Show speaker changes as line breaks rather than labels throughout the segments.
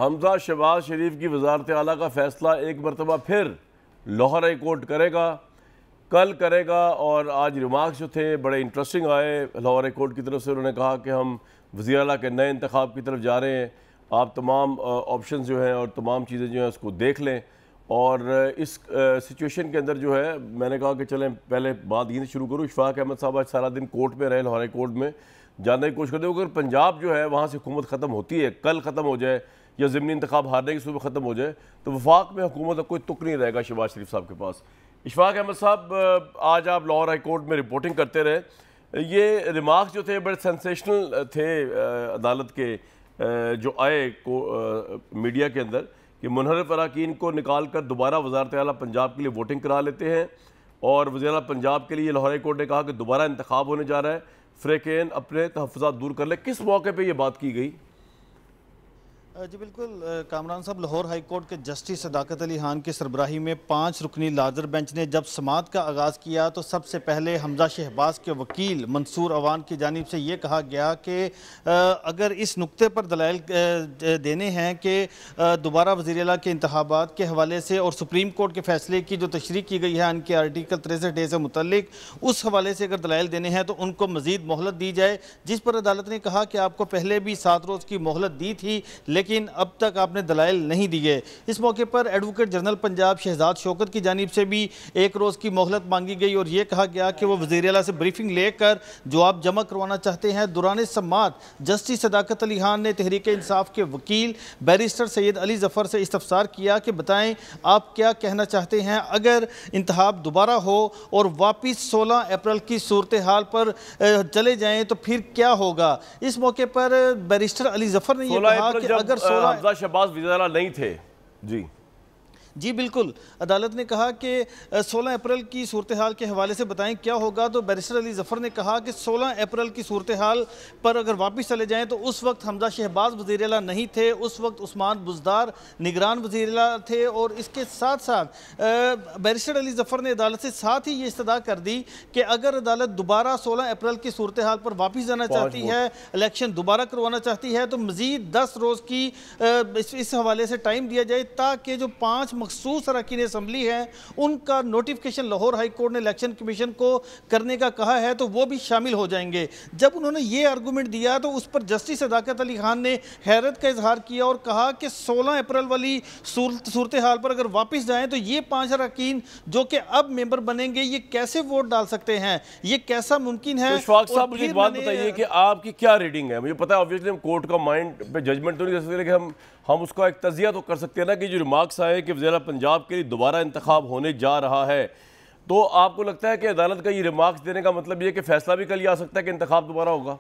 حمزہ شہباز شریف کی وزارت اعلیٰ کا فیصلہ ایک مرتبہ پھر لاہور ہائی کورٹ کرے گا، کل کرے گا، اور آج ریمارکس جو تھے بڑے انٹرسٹنگ آئے لاہور ہائی کورٹ کی طرف سے۔ انہوں نے کہا کہ ہم وزیر اعلیٰ کے نئے انتخاب کی طرف جا رہے ہیں، آپ تمام آپشنز جو ہیں اور تمام چیزیں جو ہیں اس کو دیکھ لیں، اور اس سچویشن کے اندر جو ہے میں نے کہا کہ چلیں پہلے بات یہیں سے شروع کروں۔ اشفاق احمد صاحب آج سارا دن کورٹ میں رہے، لاہور ہائی کورٹ میں، جاننے کی کوشش کرتے ہیں اگر پنجاب جو ہے وہاں سے حکومت ختم ہوتی ہے، کل ختم ہو جائے یا ضمنی انتخاب ہارنے کی صورت ختم ہو جائے تو وفاق میں حکومت کا کوئی تک نہیں رہے گا شہباز شریف صاحب کے پاس۔ اشفاق احمد صاحب، آج آپ لاہور ہائی کورٹ میں رپورٹنگ کرتے رہے، یہ ریمارکس جو تھے بڑے سینسیشنل تھے عدالت کے جو آئے میڈیا کے اندر کہ منحرف اراکین کو نکال کر دوبارہ وزارت اعلیٰ پنجاب کے لیے ووٹنگ کرا لیتے ہیں، اور وزیر اعلیٰ پنجاب کے لیے لاہور ہائی کورٹ نے کہا کہ دوبارہ انتخاب ہونے جا رہا ہے، فریقین اپنے تحفظات دور کر لیں۔ کس موقع پہ یہ بات کی گئی؟
جی بالکل کامران صاحب، لاہور ہائی کورٹ کے جسٹس صداقت علی خان کی سربراہی میں 5 رکنی لارجر بینچ نے جب سماعت کا آغاز کیا تو سب سے پہلے حمزہ شہباز کے وکیل منصور اوان کی جانب سے یہ کہا گیا کہ اگر اس نقطے پر دلائل دینے ہیں کہ دوبارہ وزیر اعلیٰ کے انتخابات کے حوالے سے اور سپریم کورٹ کے فیصلے کی جو تشریح کی گئی ہے ان کے آرٹیکل 63A سے متعلق، اس حوالے سے اگر دلائل دینے ہیں تو ان کو مزید مہلت دی جائے، جس پر عدالت نے کہا کہ آپ کو پہلے بھی 7 روز کی مہلت دی تھی لیکن اب تک آپ نے دلائل نہیں دیے۔ اس موقع پر ایڈوکیٹ جنرل پنجاب شہزاد شوکت کی جانب سے بھی 1 روز کی مہلت مانگی گئی اور یہ کہا گیا کہ وہ وزیر اعلیٰ سے بریفنگ لے کر جواب جمع کروانا چاہتے ہیں۔ دوران سماعت جسٹس صداقت علی خان نے تحریک انصاف کے وکیل بیرسٹر سید علی ظفر سے استفسار کیا کہ بتائیں آپ کیا کہنا چاہتے ہیں اگر انتخاب دوبارہ ہو اور واپس 16 اپریل کی صورتحال پر چلے جائیں تو پھر کیا ہوگا۔ اس موقع پر بیرسٹر علی ظفر نے یہ کہا کہ اگر
حمزہ شہباز وزیر اعلیٰ نہیں تھے،
جی بالکل، عدالت نے کہا کہ 16 اپریل کی صورتحال کے حوالے سے بتائیں کیا ہوگا، تو بیرسٹر علی ظفر نے کہا کہ 16 اپریل کی صورتحال پر اگر واپس چلے جائیں تو اس وقت حمزہ شہباز وزیر اعلیٰ نہیں تھے، اس وقت عثمان بزدار نگران وزیر اعلیٰ تھے، اور اس کے ساتھ ساتھ بیرسٹر علی ظفر نے عدالت سے ساتھ ہی یہ استدعا کر دی کہ اگر عدالت دوبارہ 16 اپریل کی صورتحال پر واپس جانا چاہتی ہے، الیکشن دوبارہ کروانا چاہتی ہے تو مزید 10 روز کی اس حوالے سے ٹائم دیا جائے تاکہ جو 5 مخصوص اراکین اسمبلی ہیں ان کا نوٹیفیکیشن لاہور ہائی کورٹ نے الیکشن کمیشن کو کرنے کا کہا ہے تو وہ بھی شامل ہو جائیں گے۔ جب انہوں نے یہ آرگومنٹ دیا تو اس پر جسٹس صداقت علی خان نے حیرت کا اظہار کیا اور کہا کہ 16 اپریل والی صورتحال پر اگر واپس جائیں تو یہ 5 اراکین جو کہ اب ممبر بنیں گے یہ کیسے ووٹ ڈال سکتے ہیں، یہ کیسا ممکن ہے۔
اشفاق صاحب مجھے ایک بات بتائیے کہ آپ کی کیا ریڈنگ ہے؟ مجھے پتا ہے آبویسلی ہم کورٹ کا مائنڈ پہ ججمنٹ تو نہیں کر سکتے، لیکن ہم اس کا ایک تجزیہ تو کر سکتے ہیں نا کہ جو ریمارکس آئے کہ وزیر اعلیٰ پنجاب کے لیے دوبارہ انتخاب ہونے جا رہا ہے، تو آپ کو لگتا ہے کہ عدالت کا یہ ریمارکس دینے کا مطلب یہ کہ فیصلہ بھی کل یہ آ سکتا ہے کہ انتخاب دوبارہ ہوگا؟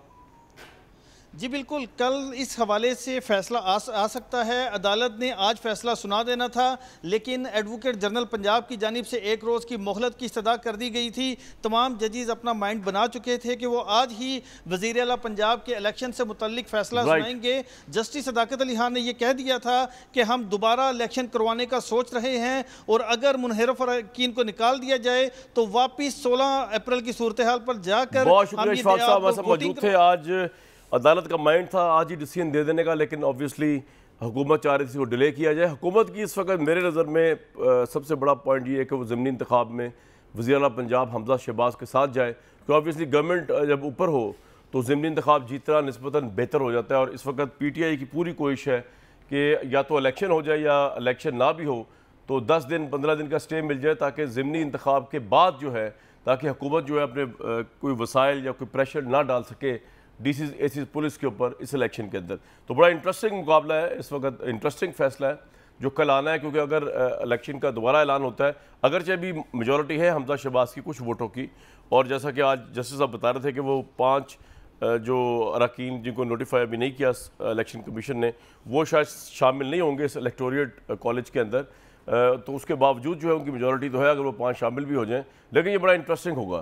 جی بالکل، کل اس حوالے سے فیصلہ آ سکتا ہے۔ عدالت نے آج فیصلہ سنا دینا تھا لیکن ایڈوکیٹ جنرل پنجاب کی جانب سے 1 روز کی مہلت کی استدعا کر دی گئی تھی۔ تمام ججز اپنا مائنڈ بنا چکے تھے کہ وہ آج ہی وزیر اعلیٰ پنجاب کے الیکشن سے متعلق فیصلہ سنائیں گے۔ جسٹس صداقت علی خان نے یہ کہہ دیا تھا کہ ہم دوبارہ الیکشن کروانے کا سوچ رہے ہیں اور اگر منحرف اراکین کو نکال دیا جائے تو واپس 16 اپریل کی صورتحال پر جا کر
بہت شکریہ اشفاق صاحب، ایسا موجود تھے۔ آج عدالت کا مائنڈ تھا آج ہی ڈیسیژن دے دینے کا، لیکن آبویسلی حکومت چاہ رہی تھی وہ ڈیلے کیا جائے۔ حکومت کی اس وقت میرے نظر میں سب سے بڑا پوائنٹ یہ ہے کہ وہ ضمنی انتخاب میں وزیر اعلیٰ پنجاب حمزہ شہباز کے ساتھ جائے، کیونکہ آبویسلی گورنمنٹ جب اوپر ہو تو ضمنی انتخاب جیتنا نسبتاً بہتر ہو جاتا ہے، اور اس وقت پی ٹی آئی کی پوری کوشش ہے کہ یا تو الیکشن ہو جائے یا الیکشن نہ بھی ہو تو 10 دن 15 دن کا سٹے مل جائے تاکہ ضمنی انتخاب کے بعد جو ہے تاکہ حکومت جو ہے اپنے کوئی وسائل یا کوئی پریشر نہ ڈال سکے ڈی سیز اے سیز پولیس کے اوپر اس الیکشن کے اندر۔ تو بڑا انٹرسٹنگ مقابلہ ہے اس وقت، انٹرسٹنگ فیصلہ ہے جو کل آنا ہے، کیونکہ اگر الیکشن کا دوبارہ اعلان ہوتا ہے، اگرچہ بھی میجورٹی ہے حمزہ شہباز کی کچھ ووٹوں کی، اور جیسا کہ آج جسٹس صاحب بتا رہے تھے کہ وہ 5 جو اراکین جن کو نوٹیفائی ابھی نہیں کیا الیکشن کمیشن نے وہ شاید شامل نہیں ہوں گے اس الیکٹوریٹ کالج کے اندر، تو اس کے باوجود جو ہے ان کی میجورٹی تو ہے اگر وہ 5 شامل بھی ہو جائیں، لیکن یہ بڑا انٹرسٹنگ ہوگا۔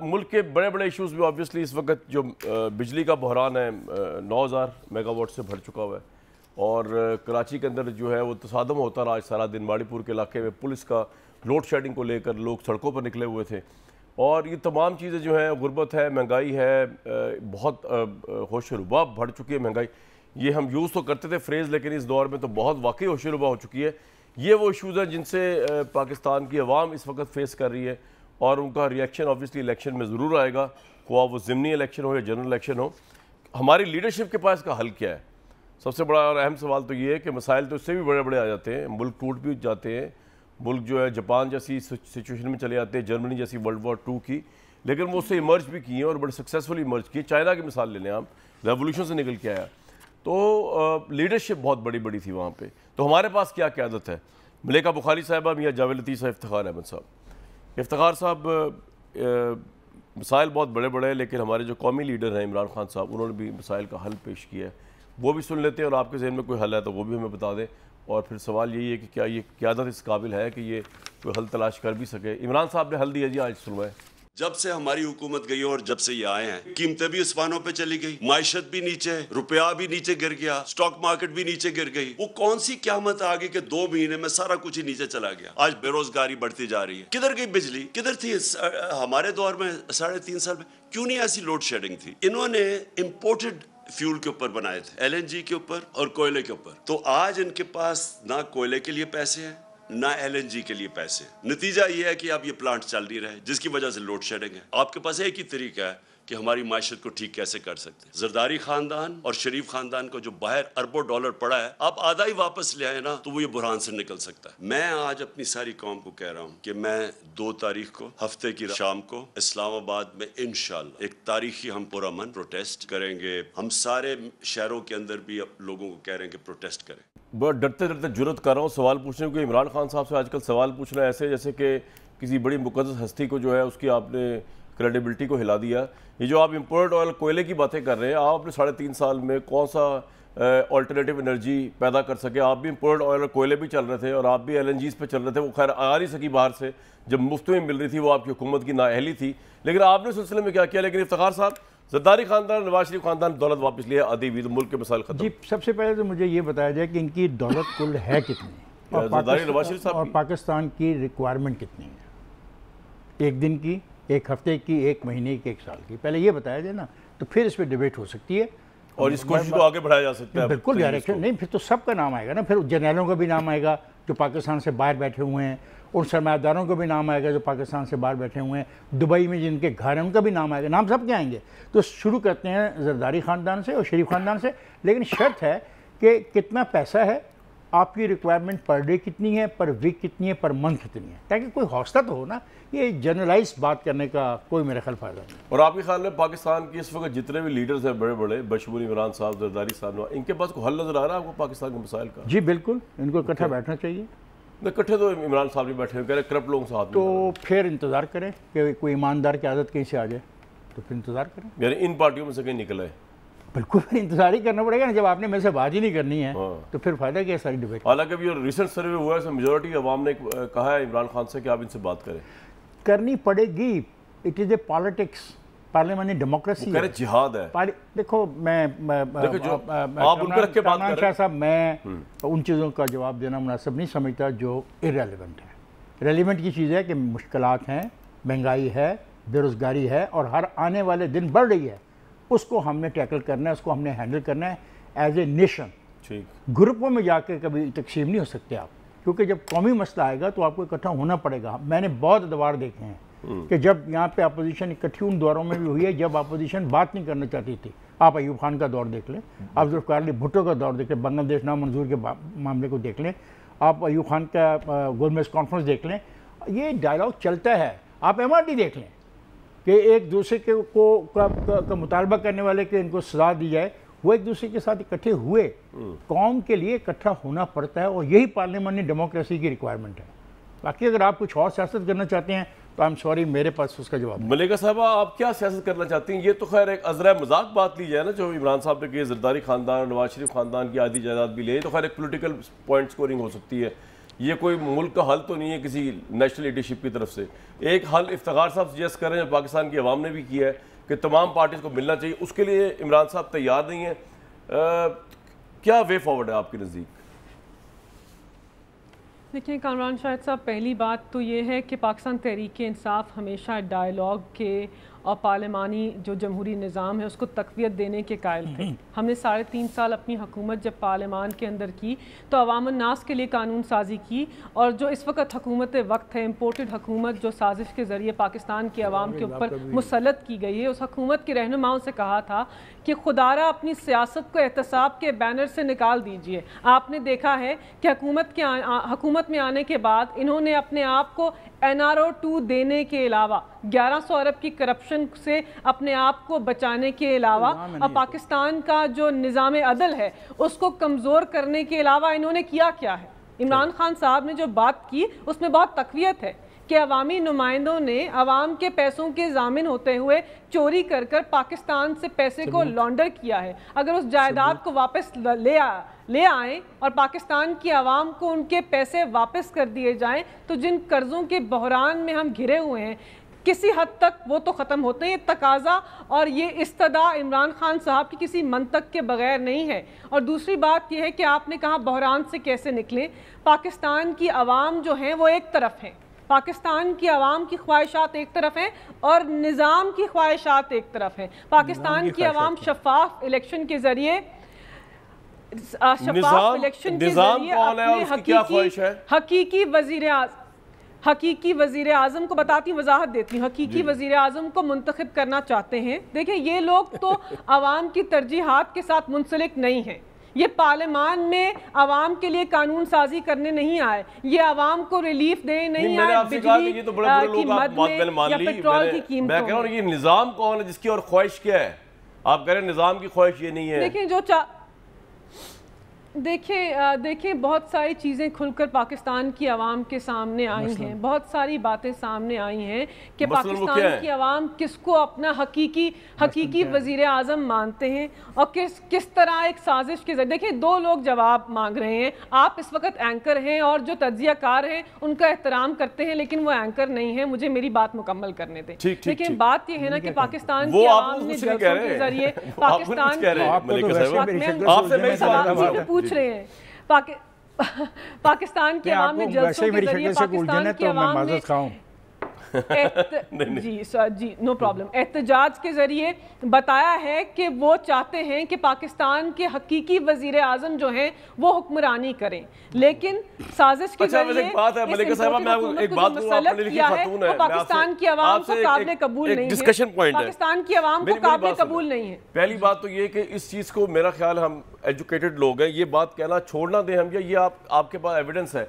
ملک کے بڑے بڑے ایشوز بھی آبویسلی اس وقت جو بجلی کا بحران ہے 9000 میگا واٹ سے بڑھ چکا ہوا ہے، اور کراچی کے اندر جو ہے وہ تصادم ہوتا رہا آج سارا دن، ماڑی پور کے علاقے میں پولیس کا لوڈ شیڈنگ کو لے کر لوگ سڑکوں پر نکلے ہوئے تھے، اور یہ تمام چیزیں جو ہیں غربت ہے، مہنگائی ہے، بہت ہوش و ربا بڑھ چکی ہے مہنگائی، یہ ہم یوز تو کرتے تھے فریز، لیکن اس دور میں تو بہت واقعی ہوش ربا ہو چکی ہے. یہ وہ ایشوز ہیں جن سے پاکستان کی عوام اس وقت فیس کر رہی ہے، اور ان کا ریئیکشن آبویسلی الیکشن میں ضرور آئے گا، خواہ وہ ضمنی الیکشن ہو یا جنرل الیکشن ہو. ہماری لیڈرشپ کے پاس اس کا حل کیا ہے؟ سب سے بڑا اور اہم سوال تو یہ ہے کہ مسائل تو اس سے بھی بڑے بڑے آ جاتے ہیں، ملک ٹوٹ بھی جاتے ہیں، ملک جو ہے جاپان جیسی سچویشن میں چلے جاتے ہیں، جرمنی جیسی ورلڈ وار 2 کی، لیکن وہ اس سے ایمرج بھی کیے ہیں اور بڑے سکسیزفلی ایمرج کیے. چائنا کی مثال لے لیں آپ، ریولوشن سے نکل کے آیا. تو لیڈرشپ بہت بڑی تھی وہاں پہ. تو ہمارے پاس کیا قیادت ہے؟ ملیکہ بخاری صاحبہ، میاں جاوید لطیف صاحب، افتخار احمد صاحب. افتخار صاحب، مسائل بہت بڑے بڑے ہیں، لیکن ہمارے جو قومی لیڈر ہیں عمران خان صاحب، انہوں نے بھی مسائل کا حل پیش کیا ہے. وہ بھی سن لیتے ہیں، اور آپ کے ذہن میں کوئی حل ہے تو وہ بھی ہمیں بتا دیں. اور پھر سوال یہی ہے کہ کیا یہ قیادت اس قابل ہے کہ یہ کوئی حل تلاش کر بھی سکے؟ عمران صاحب نے حل دیا جی، آج سنوائے.
جب سے ہماری حکومت گئی اور جب سے یہ آئے ہیں، قیمتیں بھی اسمانوں پہ چلی گئی، معیشت بھی نیچے، روپیہ بھی نیچے گر گیا، سٹاک مارکیٹ بھی نیچے گر گئی. وہ کون سی قیامت آ گئی کہ 2 مہینے میں سارا کچھ ہی نیچے چلا گیا؟ آج بے روزگاری بڑھتی جا رہی ہے. کدھر گئی بجلی؟ کدھر تھی ہمارے دور میں 3.5 سال میں؟ کیوں نہیں ایسی لوڈ شیڈنگ تھی؟ انہوں نے امپورٹڈ فیول کے اوپر بنائے تھے، LNG کے اوپر اور کوئلے کے اوپر. تو آج ان کے پاس نہ کوئلے کے لیے پیسے ہیں، نہ LNG کے لیے پیسے. نتیجہ یہ ہے کہ اب یہ پلانٹ چل نہیں رہے، جس کی وجہ سے لوڈ شیڈنگ ہے. آپ کے پاس ایک ہی طریقہ ہے کہ ہماری معیشت کو ٹھیک کیسے کر سکتے ہیں. زرداری خاندان اور شریف خاندان کو جو باہر اربوں ڈالر پڑا ہے، آپ آدھا ہی واپس لے آئے نا، تو وہ یہ بحران سے نکل سکتا ہے. میں آج اپنی ساری قوم کو کہہ رہا ہوں کہ میں 2 تاریخ کو ہفتے کی شام کو اسلام آباد میں انشاءاللہ ایک تاریخی ہم پرامن پروٹیسٹ کریں گے. ہم سارے شہروں کے اندر بھی لوگوں کو کہہ رہے ہیں کہ پروٹیسٹ کریں.
بہت ڈرتے جرت کر رہا ہوں سوال پوچھنے کو. عمران خان صاحب سے آج کل سوال پوچھنا ایسے جیسے کہ کسی بڑی مقدس ہستی کو جو ہے اس کی آپ نے کریڈیبلٹی کو ہلا دیا. یہ جو آپ امپورٹ آئل کوئلے کی باتیں کر رہے ہیں، آپ نے 3.5 سال میں کون سا آلٹرنیٹیو انرجی پیدا کر سکے؟ آپ بھی امپورٹ آئل اور کوئلے بھی چل رہے تھے، اور آپ بھی LNGs پہ چل رہے تھے. وہ خیر آ نہیں سکی باہر سے، جب مفت میں مل رہی تھی وہ آپ کی حکومت کی نااہلی تھی. لیکن آپ نے اس سلسلے میں کیا کیا؟ لیکن افتخار صاحب، زرداری خاندان، نواز شریف خاندان دولت واپس لیا، آدھی بھی ملک کے مسائل ختم.
جی، سب سے پہلے تو مجھے یہ بتایا جائے کہ ان کی دولت کل ہے کتنی، اور پاکستان کی ریکوائرمنٹ کتنی ہے، 1 دن کی، 1 ہفتے کی، 1 مہینے کی، 1 سال کی. پہلے یہ بتایا جائے نا، تو پھر اس پہ ڈیبیٹ ہو سکتی ہے
اور اس کوشش کو آگے بڑھایا جا سکتا ہے.
بالکل ڈائریکشن نہیں، پھر تو سب کا نام آئے گا نا. پھر جنرلوں کا بھی نام آئے گا جو پاکستان سے باہر بیٹھے ہوئے ہیں، ان سرمایہ داروں کا بھی نام آئے گا جو پاکستان سے باہر بیٹھے ہوئے ہیں، دبئی میں جن کے گھر ہیں ان کا بھی نام آئے گا. نام سب کے آئیں گے. تو شروع کرتے ہیں زرداری خاندان سے اور شریف خاندان سے. لیکن شرط ہے کہ کتنا پیسہ ہے، آپ کی ریکوائرمنٹ پر ڈے کتنی ہے، پر ویک کتنی ہے، پر منتھ کتنی ہے، تاکہ کوئی حوصلہ تو ہو نا. یہ جنرلائز بات کرنے کا کوئی میرے خیال فائدہ نہیں.
اور آپ کے خیال میں پاکستان کی اس وقت جتنے بھی لیڈرز ہیں بڑے بڑے، بشمول عمران صاحب، زرداری صاحب، ان کے پاس کوئی حل نظر آ رہا ہے آپ کو پاکستان کے مسائل کا؟
جی بالکل، ان کو اکٹھا بیٹھنا چاہیے.
اکٹھے تو عمران صاحب بھی بیٹھے ہوئے، کہہ رہے کرپٹ لوگوں سے ہاتھ
تو پھر انتظار کریں کہ کوئی ایماندار کی عادت کہیں سے آ جائے، تو پھر انتظار کریں.
یعنی ان پارٹیوں میں سے کہیں نکل آئے.
بالکل پھر انتظار ہی کرنا پڑے گا نا. جب آپ نے میرے سے بات ہی نہیں کرنی ہے تو پھر فائدہ کیا ساری ڈیبیٹ.
حالانکہ ابھی ریسنٹ سروے ہوا ہے، میجورٹی عوام نے کہا ہے عمران خان سے کہ آپ ان سے بات کریں.
کرنی پڑے گی. اٹ از اے پالیٹکس، پارلیمانی ڈیموکریسی
ہے، جہاد ہے.
دیکھو میں کامران شاہ صاحب، میں ان چیزوں کا جواب دینا مناسب نہیں سمجھتا جو ارریلیونٹ ہے. ریلیونٹ کی چیز ہے کہ مشکلات ہیں، مہنگائی ہے، بے روزگاری ہے، اور ہر آنے والے دن بڑھ رہی ہے. اس کو ہم نے ٹیکل کرنا ہے، اس کو ہم نے ہینڈل کرنا ہے ایز اے نیشن. گروپوں میں جا کے کبھی تقسیم نہیں ہو سکتے آپ، کیونکہ جب قومی مسئلہ آئے گا تو آپ کو اکٹھا ہونا پڑے گا. میں نے بہت ادوار دیکھے ہیں کہ جب یہاں پہ اپوزیشن اکٹھی ان دوروں میں بھی ہوئی ہے جب اپوزیشن بات نہیں کرنا چاہتی تھی. آپ ایوب خان کا دور دیکھ لیں، آپ ذوالفقار علی بھٹو کا دور دیکھ لیں، بنگلہ دیش نامنظور کے معاملے کو دیکھ لیں، آپ ایوب خان کا گول میز کانفرنس دیکھ لیں. یہ ڈائلاگ چلتا ہے. آپ MRD دیکھ لیں کہ ایک دوسرے کا مطالبہ کرنے والے کہ ان کو سزا دی جائے، وہ ایک دوسرے کے ساتھ اکٹھے ہوئے. قوم کے لیے اکٹھا ہونا پڑتا ہے، اور یہی پارلیمانی ڈیموکریسی کی ریکوائرمنٹ ہے. باقی اگر آپ کچھ اور سیاست کرنا چاہتے ہیں تو I'm sorry، میرے پاس اس کا جواب.
ملیکہ صاحبہ، آپ کیا سیاست کرنا چاہتی ہیں؟ یہ تو خیر ایک عذرہ مذاق بات لی جائے نا جو عمران صاحب نے کہ زرداری خاندان اور نواز شریف خاندان کی آدھی جائیداد بھی لے، تو خیر ایک پولیٹیکل پوائنٹ سکورنگ ہو سکتی ہے. یہ کوئی ملک کا حل تو نہیں ہے کسی نیشنل لیڈرشپ کی طرف سے. ایک حل افتخار صاحب سجیسٹ کر رہے ہیں، پاکستان کی عوام نے بھی کیا ہے کہ تمام پارٹیز کو ملنا چاہیے. اس کے لیے عمران صاحب تیار نہیں ہیں. کیا وے فارورڈ ہے آپ کے نزدیک؟
دیکھیں کامران شاہد صاحب، پہلی بات تو یہ ہے کہ پاکستان تحریک انصاف ہمیشہ ڈائیلاگ کے اور پارلیمانی جو جمہوری نظام ہے اس کو تقویت دینے کے قائل تھے. ہم نے 3.5 سال اپنی حکومت جب پارلیمان کے اندر کی تو عوام الناس کے لیے قانون سازی کی, اور جو اس وقت حکومت وقت ہے, امپورٹڈ حکومت جو سازش کے ذریعے پاکستان کی عوام کے اوپر مسلط کی گئی ہے, اس حکومت کے رہنماؤں سے کہا تھا کہ خدارہ اپنی سیاست کو احتساب کے بینر سے نکال دیجئے. آپ نے دیکھا ہے کہ حکومت میں آنے کے بعد انہوں نے اپنے آپ کو NRO 2 دینے کے علاوہ 1100 ارب کی کرپشن سے اپنے آپ کو بچانے کے علاوہ اور پاکستان کا جو نظام عدل ہے اس کو کمزور کرنے کے علاوہ انہوں نے کیا ہے. عمران خان صاحب نے جو بات کی اس میں بہت تقویت ہے کہ عوامی نمائندوں نے عوام کے پیسوں کے ضامن ہوتے ہوئے چوری کر پاکستان سے پیسے کو لانڈر کیا ہے. اگر اس جائیداد کو واپس لے آئیں اور پاکستان کی عوام کو ان کے پیسے واپس کر دیے جائیں تو جن قرضوں کے بحران میں ہم گھرے ہوئے ہیں کسی حد تک وہ تو ختم ہوتے ہیں. یہ تقاضا اور یہ استدعا عمران خان صاحب کی کسی منطق کے بغیر نہیں ہے. اور دوسری بات یہ ہے کہ آپ نے کہا بحران سے کیسے نکلیں. پاکستان کی عوام جو ہیں وہ ایک طرف ہیں, پاکستان کی عوام کی خواہشات ایک طرف ہیں اور نظام کی خواہشات ایک طرف ہیں. پاکستان کی عوام شفاف الیکشن کے ذریعے حقیقی وزیر اعظم کو بتاتی ہوں, وضاحت دیتی ہوں, حقیقی وزیر اعظم کو منتخب کرنا چاہتے ہیں. دیکھیں یہ لوگ تو عوام کی ترجیحات کے ساتھ منسلک نہیں ہیں. یہ پارلیمان میں عوام کے لیے قانون سازی کرنے نہیں آئے, یہ عوام کو ریلیف دینے نہیں آئے بجلی کی مد میں یا پیٹرول کی قیمتوں میں.
میں کہہ رہا ہوں یہ نظام کون ہے جس کی اور خواہش کیا ہے؟ آپ کہہ رہے ہیں نظام کی خواہش یہ نہیں ہے.
دیکھیں بہت ساری چیزیں کھل کر پاکستان کی عوام کے سامنے آئی ہیں, بہت ساری باتیں سامنے آئی ہیں کہ پاکستان کی عوام کس کو اپنا حقیقی وزیر اعظم مانتے ہیں اور کس طرح ایک سازش کے ذریعے. دیکھیں 2 لوگ جواب مانگ رہے ہیں. آپ اس وقت اینکر ہیں اور جو تجزیہ کار ہیں ان کا احترام کرتے ہیں لیکن وہ اینکر نہیں ہیں. مجھے میری بات مکمل کرنے دیں. لیکن بات یہ ہے نا کہ پاکستان کی عوام نے جلسوں کے ذریعے پاکستان رہے ہیں پاکستان کی عوام نے جلسوں کے ذریعے پاکستان کی عوام نے جی نو پرابلم احتجاج کے ذریعے بتایا ہے کہ وہ چاہتے ہیں کہ پاکستان کے حقیقی وزیر اعظم جو ہیں وہ حکمرانی کریں, لیکن سازش کے ذریعے پاکستان کی عوام کو قابل قبول نہیں ہے. پاکستان کی عوام کو قابل قبول نہیں ہے.
پہلی بات تو یہ کہ اس چیز کو میرا خیال ہم ایجوکیٹڈ لوگ ہیں, یہ بات کہنا چھوڑنا دیں ہم, یا یہ آپ کے پاس ایویڈنس ہے.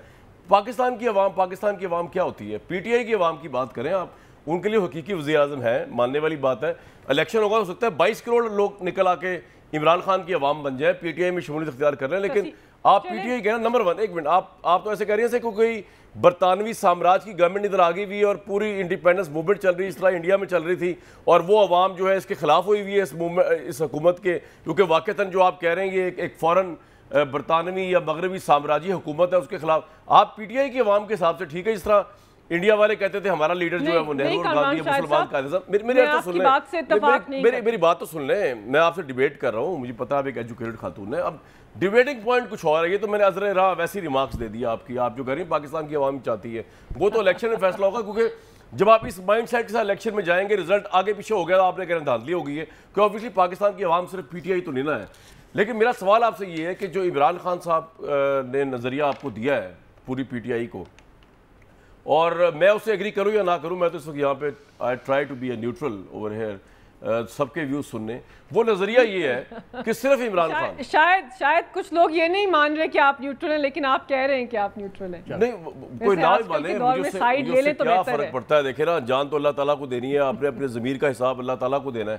پاکستان کی عوام کیا ہوتی ہے؟ پی ٹی آئی کی عوام کی بات کریں آپ, ان کے لیے حقیقی وزیر اعظم ہے, ماننے والی بات ہے. الیکشن ہوگا, ہو سکتا ہے 22 کروڑ لوگ نکل آ کے عمران خان کی عوام بن جائے, پی ٹی آئی میں شمولیت اختیار کر رہے ہیں. لیکن آپ پی ٹی آئی کہہ رہے ہیں نمبر 1, ایک منٹ, آپ تو ایسے کہہ رہے ہیں کہ کوئی برطانوی سامراج کی گورنمنٹ ادھر آ گئی ہوئی اور پوری انڈیپینڈنس موومنٹ چل رہی ہے, اس طرح انڈیا میں چل رہی تھی, اور وہ عوام جو ہے اس کے خلاف ہوئی ہوئی ہے اس حکومت کے, کیونکہ واقعتاً جو آپ کہہ رہے ہیں یہ ایک فورن برطانوی یا مغربی سامراجی حکومت ہے, اس کے خلاف آپ پی ٹی آئی کی عوام کے حساب سے ٹھیک ہے. جس طرح انڈیا والے کہتے تھے ہمارا لیڈر جو ہے وہ نہرو اور گاندھی ہے, مسلمان قائد. میری بات تو سن لیں, میں آپ سے ڈیبیٹ کر رہا ہوں, مجھے پتا آپ ایک ایجوکیٹڈ خاتون ہیں. اب ڈیبیٹنگ پوائنٹ کچھ اور ہے, یہ تو میں نے عذر راہ ویسی ریمارکس دے دیا آپ کی. آپ جو کہہ رہی ہیں پاکستان کی عوام چاہتی ہے, وہ تو الیکشن میں فیصلہ ہوگا, کیونکہ جب آپ اس مائنڈ سیٹ کے ساتھ الیکشن میں جائیں گے, رزلٹ آگے پیچھے ہو گیا, آپ نے کہنا دھاندلی ہو گئی ہے, کہ آبویسلی پاکستان کی عوام صرف پی ٹی آئی تو نہیں نا ہے. لیکن میرا سوال آپ سے یہ ہے کہ جو عمران خان صاحب نے نظریہ آپ کو دیا ہے پوری پی ٹی آئی کو, اور میں اس سے ایگری کروں یا نہ کروں, میں تو اس وقت یہاں پہ I try to be a neutral over here, سب کے ویوز سننے. وہ نظریہ یہ ہے کہ صرف عمران خان,
شاید کچھ لوگ یہ نہیں مان رہے کہ آپ نیوٹرل ہیں, لیکن آپ کہہ رہے ہیں کہ آپ نیوٹرل ہیں.
نہیں, کوئی نہ مانے, مجھے اس سے کیا فرق پڑتا ہے. دیکھیں نا, جان تو اللہ تعالیٰ کو دینی ہے, آپ نے اپنے ضمیر کا حساب اللہ تعالیٰ کو دینا ہے.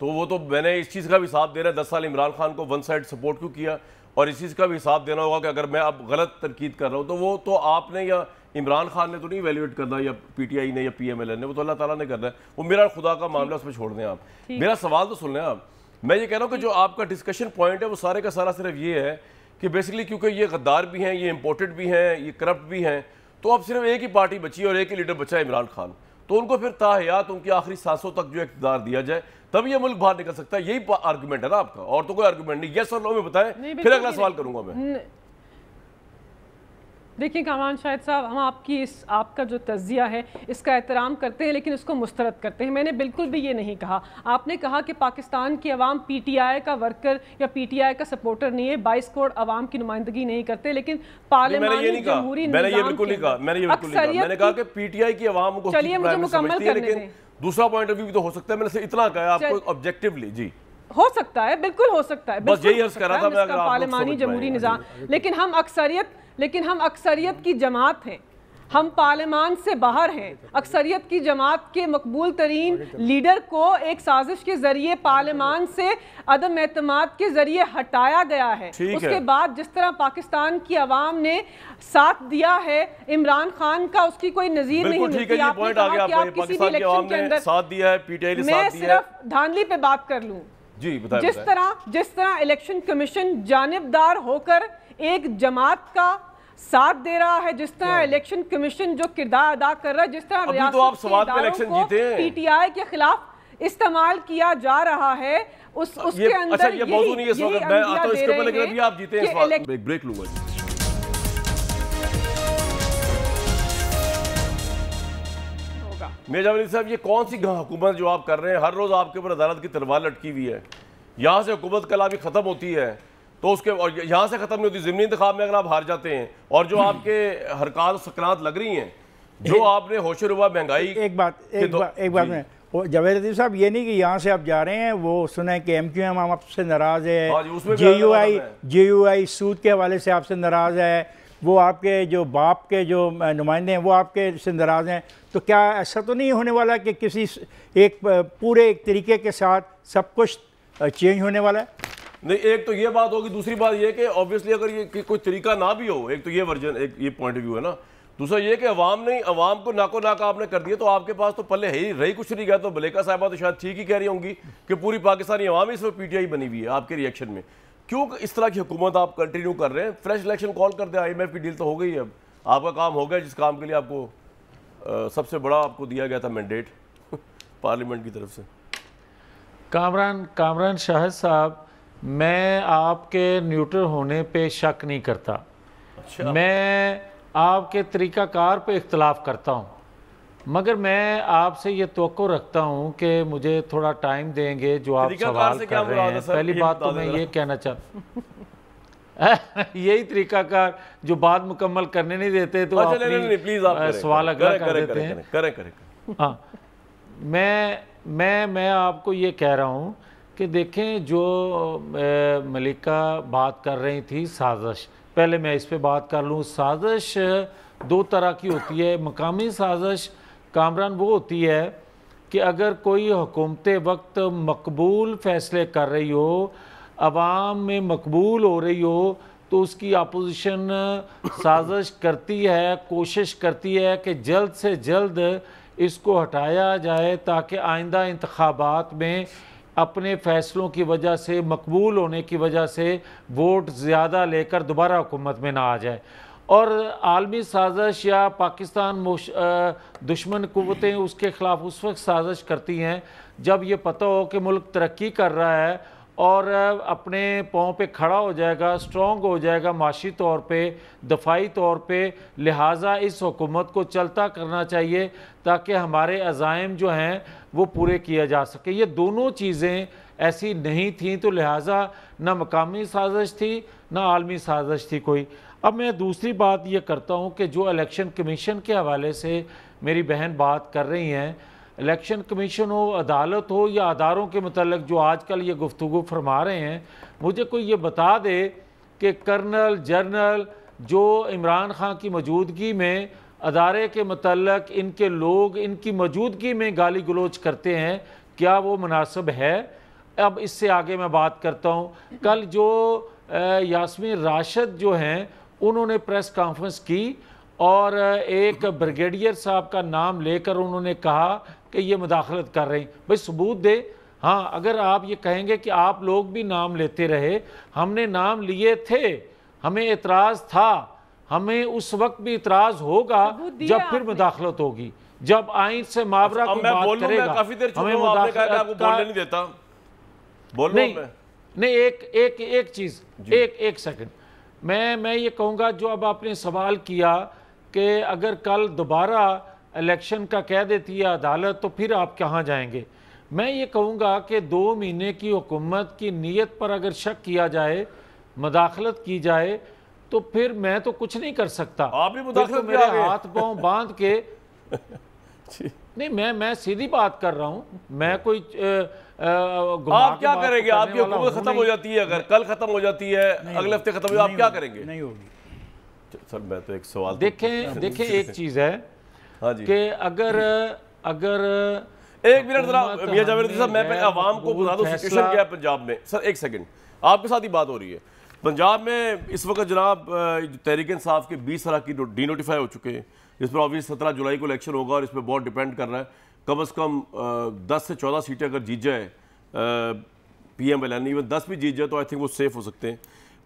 تو وہ تو میں نے اس چیز کا بھی حساب دینا ہے 10 سال عمران خان کو ون سائڈ سپورٹ کیوں کیا, اور اس چیز کا بھی حساب دینا ہوگا کہ اگر میں اب غلط تنقید کر رہا ہوں تو وہ تو آپ نے یا عمران خان نے تو نہیں ایویلیویٹ کرنا, یا پی ٹی آئی نے یا پی ایم ایل این نے, وہ تو اللہ تعالیٰ نے کرنا ہے. وہ میرا خدا کا معاملہ, اس پہ چھوڑ دیں آپ. میرا سوال تو سن لیں آپ. میں یہ کہہ رہا ہوں کہ جو آپ کا ڈسکشن پوائنٹ ہے وہ سارے کا سارا صرف یہ ہے کہ بیسیکلی کیونکہ یہ غدار بھی ہیں, یہ امپورٹڈ بھی ہیں, یہ کرپٹ بھی ہیں, تو اب صرف ایک ہی پارٹی بچی اور ایک ہی لیڈر بچا ہے عمران خان, تو ان کو پھر تاحیات ان کی آخری سانسوں تک جو اقتدار دیا جائے تب یہ ملک باہر نکل سکتا ہے. یہی آرگومنٹ ہے نا آپ کا, اور تو کوئی آرگومنٹ نہیں. یس اور نو میں بتائیں, پھر اگلا سوال کروں گا میں.
دیکھیں کامران شاہد صاحب، ہم آپ کا جو تجزیہ ہے اس کا احترام کرتے ہیں لیکن اس کو مسترد کرتے ہیں. میں نے بالکل بھی یہ نہیں کہا. آپ نے کہا کہ پاکستان کی عوام پی ٹی آئی کا ورکر یا پی ٹی آئی کا سپورٹر نہیں ہے، 22 کروڑ عوام کی نمائندگی نہیں کرتے، لیکن پارلیمانی جمہوری نظام
میں نے کہا کہ پی ٹی آئی کی عوام کو
چلیے مجھے مکمل کرنے دیں.
دوسرا پوائنٹ آف ویو بھی تو ہو سکتا ہے. میں نے اتنا کہا آپ کو آبجیکٹیولی. جی
ہو سکتا ہے، بالکل ہو سکتا ہے،
بس یہی عرض کر رہا تھا میں. اگر
پارلیمانی جمہوری نظام، لیکن ہم اکثریت کی جماعت ہیں، ہم پارلیمان سے باہر ہیں. اکثریت کی جماعت کے مقبول ترین لیڈر کو ایک سازش کے ذریعے پارلیمان سے عدم اعتماد کے ذریعے ہٹایا گیا ہے. اس کے بعد جس طرح پاکستان کی عوام نے ساتھ دیا ہے عمران خان کا، اس کی کوئی نظیر نہیں ملتی. آپ نے کہا کہ آپ کسی بھی الیکشن کے اندر
ساتھ دیا ہے، پی ٹی آئی نے
میں
ساتھ دیا ہے.
صرف دھاندلی پہ بات کر لوں.
جی بتائیں.
جس طرح الیکشن کمیشن جانبدار ہو کر ایک جماعت کا ساتھ دے رہا ہے، جس طرح الیکشن کمیشن جو کردار ادا کر رہا ہے، جس طرح ریاست کے اداروں کو پی ٹی آئی کے خلاف استعمال کیا جا رہا ہے، اس کے اندر
یہ موضوع نہیں ہے اس وقت. میں آتا ہوں اس کے اوپر، لیکن ابھی آپ جیتے ہیں اس وقت. ایک بریک لوں گا. میرجاں ولی صاحب، یہ کون سی حکومت جو آپ کر رہے ہیں؟ ہر روز آپ کے اوپر عدالت کی تلوار لٹکی ہوئی ہے. یہاں سے حکومت کل آپ کی ختم ہوتی ہے تو اس کے، اور یہاں سے ختم نہیں ہوتی ضمنی انتخاب میں اگر آپ ہار جاتے ہیں، اور جو آپ کے حرکات و سکنات لگ رہی ہیں، جو آپ نے ہوش و ربا مہنگائی.
ایک بات میں جاوید لطیف صاحب، یہ نہیں کہ یہاں سے آپ جا رہے ہیں وہ سنیں کہ ایم کیو ایم آپ سے ناراض ہے، جے یو آئی سود کے حوالے سے آپ سے ناراض ہے، وہ آپ کے جو باپ کے جو نمائندے ہیں وہ آپ کے سے ناراض ہیں. تو کیا ایسا تو نہیں ہونے والا کہ کسی ایک پورے ایک طریقے کے ساتھ سب کچھ چینج ہونے والا ہے؟
نہیں، ایک تو یہ بات ہوگی. دوسری بات یہ کہ آبویسلی اگر یہ کوئی طریقہ نہ بھی ہو، ایک تو یہ ورژن، ایک یہ پوائنٹ آف ویو ہے نا. دوسرا یہ کہ عوام کو ناکو ناک آپ نے کر دیا تو آپ کے پاس تو پلے رہی کچھ نہیں گیا. تو ملیکہ صاحبہ تو شاید ٹھیک ہی کہہ رہی ہوں گی کہ پوری پاکستانی عوام اس وقت پی ٹی آئی بنی ہوئی ہے. آپ کے ریئیکشن میں کیوں اس طرح کی حکومت آپ کنٹینیو کر رہے ہیں؟ فریش الیکشن کال کر دیں. آئی ایم ایف کی ڈیل تو ہو گئی ہے، اب آپ کا کام ہو گیا جس کام کے لیے آپ کو سب سے بڑا آپ کو دیا گیا تھا مینڈیٹ پارلیمنٹ کی طرف سے.
کامران شاہد صاحب، میں آپ کے نیوٹرل ہونے پہ شک نہیں کرتا. میں آپ کے طریقہ کار پہ اختلاف کرتا ہوں، مگر میں آپ سے یہ توقع رکھتا ہوں کہ مجھے تھوڑا ٹائم دیں گے جو آپ سوال کر رہے ہیں. پہلی بات تو میں یہ کہنا چاہتا ہوں یہی طریقہ کار جو بات مکمل کرنے نہیں دیتے تو اپنی سوال اگلا کر دیتے ہیں. ہاں، میں آپ کو یہ کہہ رہا ہوں کہ دیکھیں جو ملیکہ بات کر رہی تھی سازش، پہلے میں اس پہ بات کر لوں. سازش دو طرح کی ہوتی ہے. مقامی سازش کامران وہ ہوتی ہے کہ اگر کوئی حکومت وقت مقبول فیصلے کر رہی ہو، عوام میں مقبول ہو رہی ہو، تو اس کی اپوزیشن سازش کرتی ہے، کوشش کرتی ہے کہ جلد سے جلد اس کو ہٹایا جائے تاکہ آئندہ انتخابات میں اپنے فیصلوں کی وجہ سے، مقبول ہونے کی وجہ سے ووٹ زیادہ لے کر دوبارہ حکومت میں نہ آ جائے. اور عالمی سازش یا پاکستان دشمن قوتیں اس کے خلاف اس وقت سازش کرتی ہیں جب یہ پتہ ہو کہ ملک ترقی کر رہا ہے اور اپنے پاؤں پہ کھڑا ہو جائے گا، سٹرونگ ہو جائے گا معاشی طور پہ، دفاعی طور پہ. لہٰذا اس حکومت کو چلتا کرنا چاہیے تاکہ ہمارے عزائم جو ہیں وہ پورے کیا جا سکے. یہ دونوں چیزیں ایسی نہیں تھیں، تو لہٰذا نہ مقامی سازش تھی نہ عالمی سازش تھی کوئی. اب میں دوسری بات یہ کرتا ہوں کہ جو الیکشن کمیشن کے حوالے سے میری بہن بات کر رہی ہیں، الیکشن کمیشن ہو، عدالت ہو یا اداروں کے متعلق جو آج کل یہ گفتگو فرما رہے ہیں، مجھے کوئی یہ بتا دے کہ کرنل جنرل جو عمران خان کی موجودگی میں ادارے کے متعلق ان کے لوگ ان کی موجودگی میں گالی گلوچ کرتے ہیں، کیا وہ مناسب ہے؟ اب اس سے آگے میں بات کرتا ہوں. کل جو یاسمین راشد جو ہیں انہوں نے پریس کانفرنس کی اور ایک بریگیڈیئر صاحب کا نام لے کر انہوں نے کہا کہ یہ مداخلت کر رہے ہیں. بھئی ثبوت دے. ہاں، اگر آپ یہ کہیں گے کہ آپ لوگ بھی نام لیتے رہے، ہم نے نام لیے تھے، ہمیں اعتراض تھا، ہمیں اس وقت بھی اعتراض ہوگا جب پھر مداخلت ہوگی، جب آئین سے ماورا کو بات کرے گا.
کافی دیر چھوڑوں ہوں، آپ نے کہا کہ آپ کو بولنے نہیں دیتا.
نہیں، ایک چیز، ایک سیکنڈ. میں یہ کہوں گا جو اب آپ نے سوال کیا کہ اگر کل دوبارہ الیکشن کا کہہ دیتی ہے عدالت تو پھر آپ کہاں جائیں گے؟ میں یہ کہوں گا کہ 2 مہینے کی حکومت کی نیت پر اگر شک کیا جائے، مداخلت کی جائے، تو پھر میں تو کچھ نہیں کر سکتا.
آپ بھی مداخلت
میرے ہاتھ پاؤں باندھ کے نہیں، میں سیدھی بات کر رہا ہوں. میں کوئی
آپ کیا کریں گے؟ آپ کی حکومت ختم ہو جاتی ہے، اگر کل ختم ہو جاتی ہے، اگلے ہفتے ختم ہو جاتی ہے، آپ کیا کریں گے؟
نہیں ہوگی.
سر میں تو ایک سوال
دیکھیں ایک چیز ہے کہ اگر
ایک منٹ ذرا میاں جاوید صاحب، میں پہلے عوام کو بتا دوں سچویشن کیا ہے پنجاب میں. سر ایک سیکنڈ، آپ کے ساتھ ہی بات ہو رہی ہے. پنجاب میں اس وقت جناب تحریک انصاف کے 20 طرح کی ڈی نوٹیفائی ہو چکے ہیں، جس پر آبویس 17 جولائی کو الیکشن ہوگا، اور اس پہ بہت ڈیپینڈ کر رہا ہے. کم از کم 10 سے 14 سیٹیں اگر جیت جائے P M L N, even 10 بھی جیت جائے تو آئی تھنک وہ سیف ہو سکتے ہیں.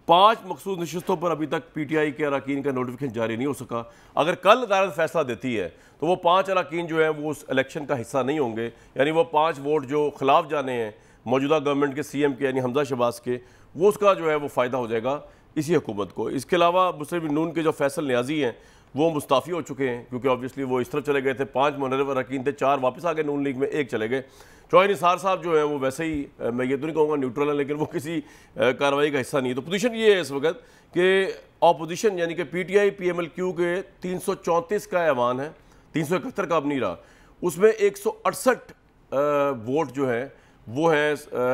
5 مخصوص نشستوں پر ابھی تک پی ٹی آئی کے اراکین کا نوٹیفیکیشن جاری نہیں ہو سکا. اگر کل عدالت فیصلہ دیتی ہے تو وہ 5 اراکین جو ہیں وہ اس الیکشن کا حصہ نہیں ہوں گے، یعنی وہ 5 ووٹ جو خلاف جانے ہیں موجودہ گورنمنٹ کے سی ایم کے یعنی حمزہ شہباز کے، وہ اس کا جو ہے وہ فائدہ ہو جائے گا اسی حکومت کو. اس کے علاوہ مسلم نون کے جو فیصل نیازی ہیں وہ مستعفی ہو چکے ہیں، کیونکہ آبویسلی وہ اس طرف چلے گئے تھے. 5 منرف اراکین تھے، 4 واپس آ گئے نون لیگ میں، 1 چلے گئے. چوہے نثار صاحب جو ہیں وہ ویسے ہی، میں یہ تو نہیں کہوں گا نیوٹرل ہیں، لیکن وہ کسی کارروائی کا حصہ نہیں ہے. تو پوزیشن یہ ہے اس وقت کہ اپوزیشن یعنی کہ P T I P M L Q کے 334 کا ایوان ہے، 371 کا اب نہیں رہا. اس میں 168 ووٹ جو ہیں وہ ہیں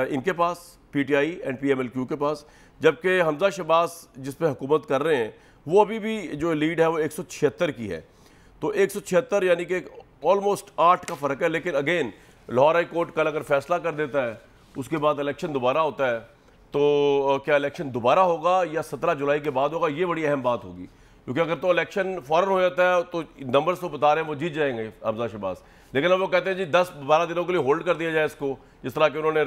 ان کے پاس، P T I and P M L Q کے پاس، جبکہ حمزہ شہباز جس پہ حکومت کر رہے ہیں وہ ابھی بھی جو لیڈ ہے وہ 176 کی ہے. تو 176 یعنی کہ آلموسٹ 8 کا فرق ہے. لیکن اگین لاہور ہائی کورٹ کل اگر فیصلہ کر دیتا ہے، اس کے بعد الیکشن دوبارہ ہوتا ہے، تو کیا الیکشن دوبارہ ہوگا یا 17 جولائی کے بعد ہوگا، یہ بڑی اہم بات ہوگی. کیونکہ اگر تو الیکشن فوراً ہو جاتا ہے تو نمبرز تو بتا رہے ہیں وہ جیت جائیں گے حمزہ شہباز، لیکن اب وہ کہتے ہیں جی 10-12 دنوں کے لیے ہولڈ کر دیا جائے اس کو، جس طرح کہ انہوں نے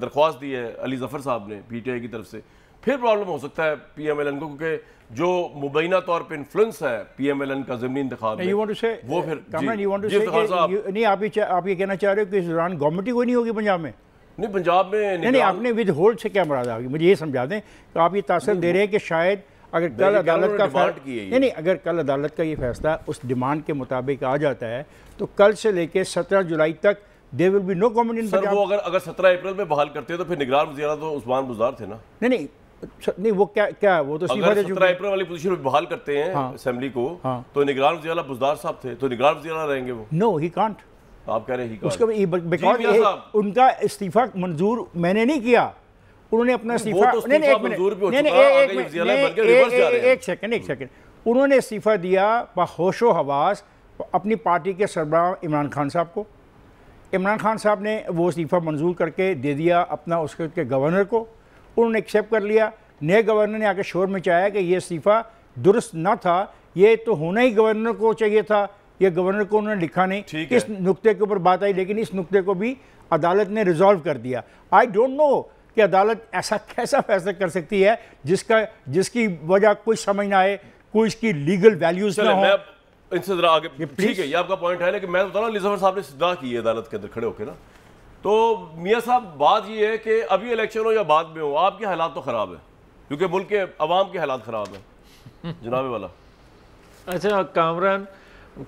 درخواست دی ہے علی ظفر صاحب نے پی ٹی آئی کی طرف سے. پھر پرابلم ہو سکتا ہے پی ایم ایل این کو، کیونکہ جو مبینہ طور پہ انفلوئنس ہے پی ایم ایل این کا ضمنی انتخاب میں وہ پھر
نہیں. آپ یہ کہنا چاہ رہے ہو کہ اس دوران گورنمنٹ ہی کوئی نہیں ہوگی پنجاب میں؟
نہیں، پنجاب میں
نہیں، آپ نے ود ہولڈ سے کیا مراد آگی؟ مجھے یہ سمجھا دیں کہ آپ یہ تاثر دے رہے ہیں کہ شاید اگر کل عدالت کا نہیں اگر کل عدالت کا یہ فیصلہ اس ڈیمانڈ کے مطابق آ جاتا ہے تو کل سے لے کے 17 جولائی تک there will be no government in
Punjab. سر وہ اگر 17 اپریل میں بحال کرتے ہیں تو پھر نگران وزیر اعلیٰ تو عثمان بزدار تھے نا.
نہیں وہ کیا وہ تو
اگر 17 اپریل والی پوزیشن میں بحال کرتے ہیں اسمبلی کو تو نگران وزیر اعلیٰ بزدار صاحب تھے، تو نگران وزیر اعلیٰ رہیں گے وہ.
No, he can't.
آپ کہہ رہے ہیں
اس کا ان کا استعفیٰ منظور میں نے نہیں کیا، انہوں نے اپنا استعفیٰ ایک سیکنڈ انہوں نے استعفیٰ دیا بہوش و حواس اپنی پارٹی کے سربراہ عمران خان صاحب کو. عمران خان صاحب نے وہ استعفیٰ منظور کر کے دے دیا اپنا اس کے گورنر کو، انہوں نے ایکسیپٹ کر لیا. نئے گورنر نے آ کے شور مچایا کہ یہ استعفیٰ درست نہ تھا، یہ تو ہونا ہی گورنر کو چاہیے تھا، یہ گورنر کو انہوں نے لکھا نہیں. اس نقطے کے اوپر بات آئی، لیکن اس نقطے کو بھی عدالت نے ریزالو کر دیا. آئی ڈونٹ نو کہ عدالت ایسا کیسا فیصلہ کر سکتی ہے جس کی وجہ کوئی سمجھ نہ آئے، کوئی اس کی لیگل ویلیوز نہ ہوں.
ان سے ذرا آگے ٹھیک ہے، یہ آپ کا پوائنٹ ہے، لیکن میں بتا رہا ہوں علی ظفر صاحب نے استدعا کی ہے عدالت کے اندر کھڑے ہو کے نا. تو میاں صاحب بات یہ ہے کہ ابھی الیکشن ہو یا بعد میں ہو، آپ کے حالات تو خراب ہیں، کیونکہ ملک کے عوام کے حالات خراب ہیں جناب والا.
اچھا کامران،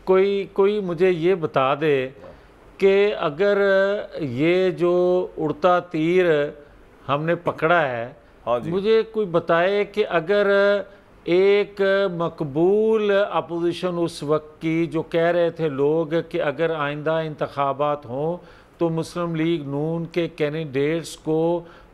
کوئی مجھے یہ بتا دے کہ اگر یہ جو اڑتا تیر ہم نے پکڑا ہے، مجھے کوئی بتائے کہ اگر ایک مقبول اپوزیشن اس وقت کی جو کہہ رہے تھے لوگ کہ اگر آئندہ انتخابات ہوں تو مسلم لیگ نون کے کینڈیڈیٹس کو